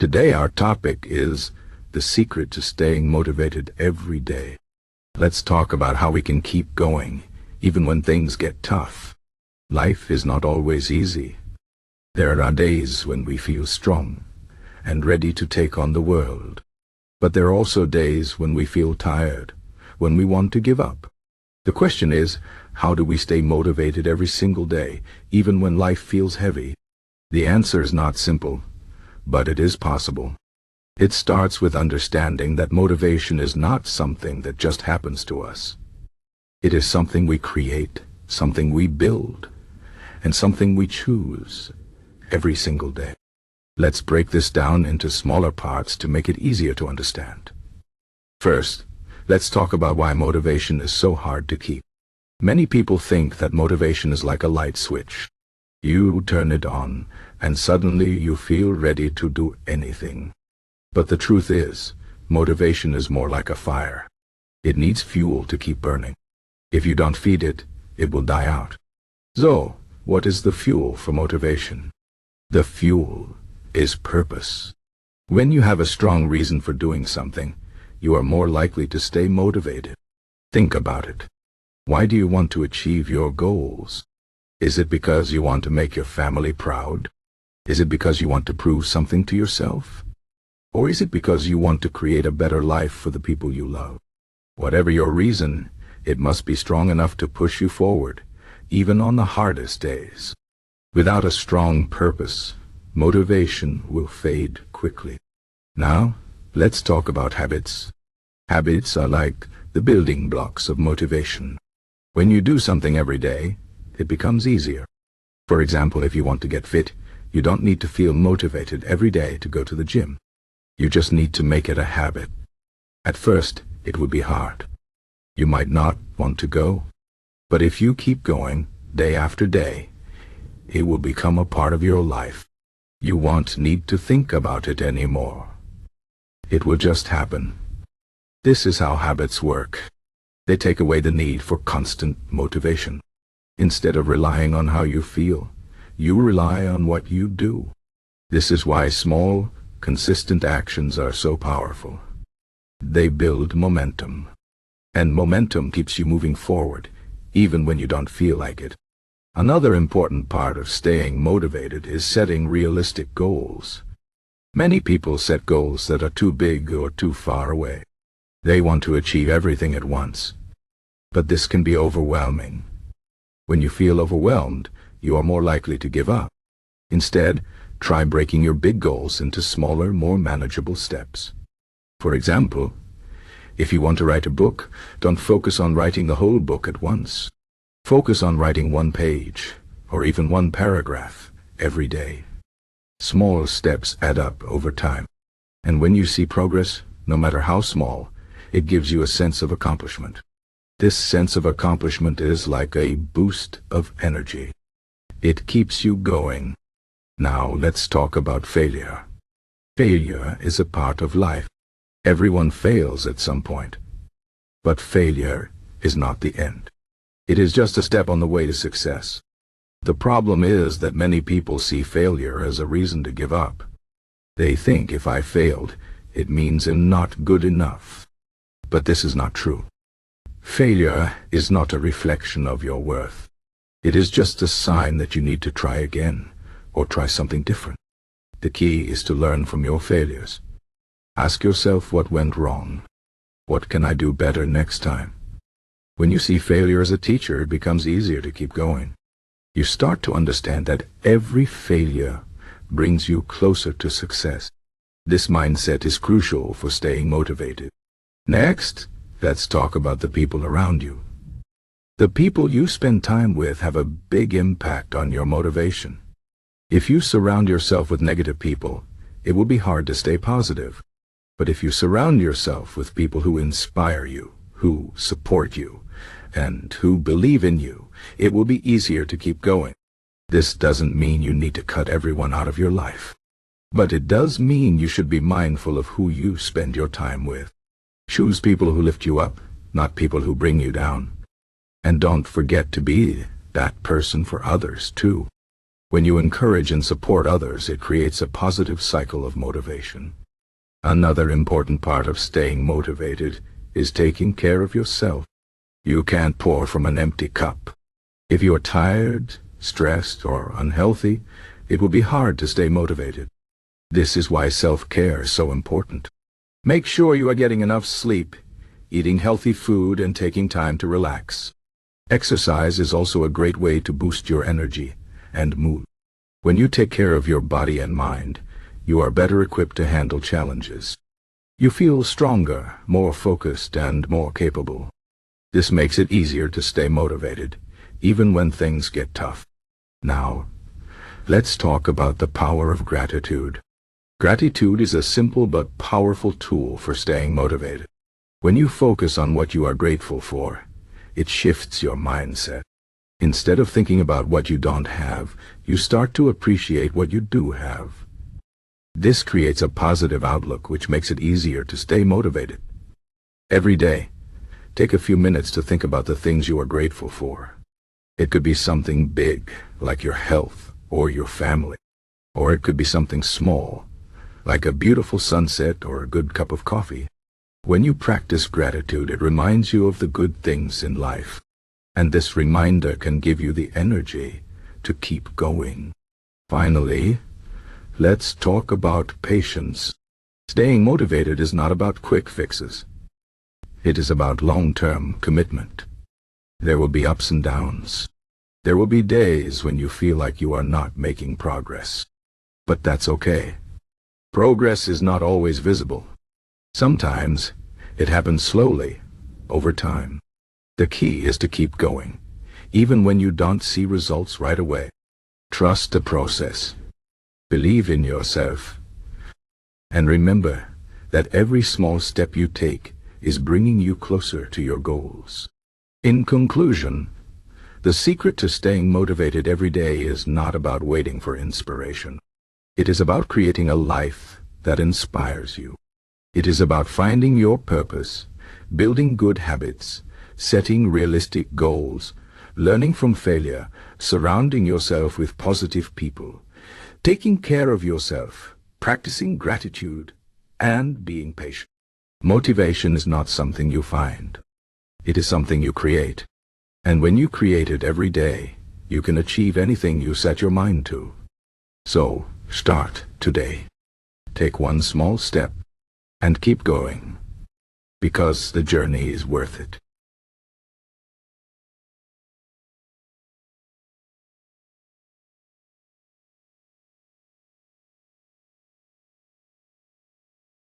Today our topic is the secret to staying motivated every day. Let's talk about how we can keep going, even when things get tough. Life is not always easy. There are days when we feel strong and ready to take on the world. But there are also days when we feel tired, when we want to give up. The question is, how do we stay motivated every single day, even when life feels heavy? The answer is not simple, but it is possible. It starts with understanding that motivation is not something that just happens to us. It is something we create, something we build, and something we choose every single day. Let's break this down into smaller parts to make it easier to understand. First, let's talk about why motivation is so hard to keep. Many people think that motivation is like a light switch. You turn it on, and suddenly you feel ready to do anything. But the truth is, motivation is more like a fire. It needs fuel to keep burning. If you don't feed it, it will die out. So, what is the fuel for motivation? The fuel is purpose. When you have a strong reason for doing something, you are more likely to stay motivated. Think about it. Why do you want to achieve your goals? Is it because you want to make your family proud? Is it because you want to prove something to yourself? Or is it because you want to create a better life for the people you love? Whatever your reason, it must be strong enough to push you forward, even on the hardest days. Without a strong purpose, motivation will fade quickly. Now, let's talk about habits. Habits are like the building blocks of motivation. When you do something every day, it becomes easier. For example, if you want to get fit, you don't need to feel motivated every day to go to the gym. You just need to make it a habit. At first, it would be hard. You might not want to go. But if you keep going, day after day, it will become a part of your life. You won't need to think about it anymore. It will just happen. This is how habits work. They take away the need for constant motivation. Instead of relying on how you feel, you rely on what you do. This is why small, consistent actions are so powerful. They build momentum. And momentum keeps you moving forward, even when you don't feel like it. Another important part of staying motivated is setting realistic goals. Many people set goals that are too big or too far away. They want to achieve everything at once. But this can be overwhelming. When you feel overwhelmed, you are more likely to give up. Instead, try breaking your big goals into smaller, more manageable steps. For example, if you want to write a book, don't focus on writing the whole book at once. Focus on writing one page, or even one paragraph, every day. Small steps add up over time. And when you see progress, no matter how small, it gives you a sense of accomplishment. This sense of accomplishment is like a boost of energy. It keeps you going. Now let's talk about failure. Failure is a part of life. Everyone fails at some point. But failure is not the end. It is just a step on the way to success. The problem is that many people see failure as a reason to give up. They think if I failed, it means I'm not good enough. But this is not true. Failure is not a reflection of your worth. It is just a sign that you need to try again, or try something different. The key is to learn from your failures. Ask yourself what went wrong. What can I do better next time? When you see failure as a teacher, it becomes easier to keep going. You start to understand that every failure brings you closer to success. This mindset is crucial for staying motivated. Next, let's talk about the people around you. The people you spend time with have a big impact on your motivation. If you surround yourself with negative people, it will be hard to stay positive. But if you surround yourself with people who inspire you, who support you, and who believe in you, it will be easier to keep going. This doesn't mean you need to cut everyone out of your life. But it does mean you should be mindful of who you spend your time with. Choose people who lift you up, not people who bring you down. And don't forget to be that person for others, too. When you encourage and support others, it creates a positive cycle of motivation. Another important part of staying motivated is taking care of yourself. You can't pour from an empty cup. If you are tired, stressed, or unhealthy, it will be hard to stay motivated. This is why self-care is so important. Make sure you are getting enough sleep, eating healthy food, and taking time to relax. Exercise is also a great way to boost your energy and mood. When you take care of your body and mind, you are better equipped to handle challenges. You feel stronger, more focused, and more capable. This makes it easier to stay motivated, even when things get tough. Now, let's talk about the power of gratitude. Gratitude is a simple but powerful tool for staying motivated. When you focus on what you are grateful for, it shifts your mindset. Instead of thinking about what you don't have, you start to appreciate what you do have. This creates a positive outlook, which makes it easier to stay motivated. Every day, take a few minutes to think about the things you are grateful for. It could be something big, like your health or your family, or it could be something small, like a beautiful sunset or a good cup of coffee. When you practice gratitude, it reminds you of the good things in life, and this reminder can give you the energy to keep going. Finally, let's talk about patience. Staying motivated is not about quick fixes. It is about long-term commitment. There will be ups and downs. There will be days when you feel like you are not making progress. But that's okay. Progress is not always visible. Sometimes it happens slowly, over time. The key is to keep going, even when you don't see results right away. Trust the process. Believe in yourself. And remember that every small step you take is bringing you closer to your goals. In conclusion, the secret to staying motivated every day is not about waiting for inspiration. It is about creating a life that inspires you. It is about finding your purpose, building good habits, setting realistic goals, learning from failure, surrounding yourself with positive people, taking care of yourself, practicing gratitude, and being patient. Motivation is not something you find. It is something you create. And when you create it every day, you can achieve anything you set your mind to. So, start today. Take one small step and keep going, because the journey is worth it.